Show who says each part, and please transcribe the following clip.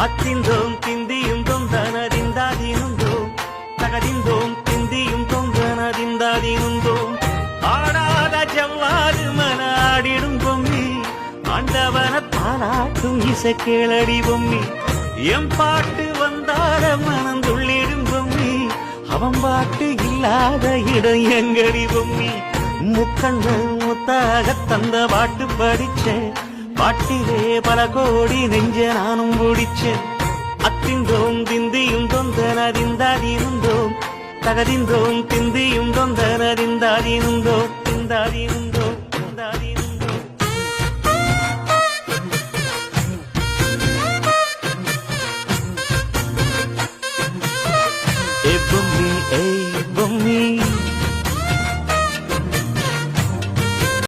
Speaker 1: அத்திந்தோம் திந்தியும் தொந்தனதிந்தாதினுந்தோம் தகதிந்தோம் திந்தியும் தொந்தனதிந்தாதினுந்தோம் ஆடாத ஜவ்வாது மனாடிடும் பொம்மி ஆண்டவன தாளாட்டும் இசை கேளடி பொம்மி எம் பாட்டு வந்தார மனந்துள்ளிடும் பொம்மி அவன் பாட்டு இல்லாத இடம் எங்கடி பொம்மி முக்கண்ணு முத்தாக தந்த பாட்டு படிச்சேன் பாட்டிலே பல கோடி நெஞ்ச நானும் பிடிச்சேன் அத்திந்தோம் திந்தியும் தொந்தனதிந்தாதினுந்தோம் தகதிந்தோம் திந்தியும் தொந்தனதிந்தாதினுந்தோம் திந்தாதினுந்தோம்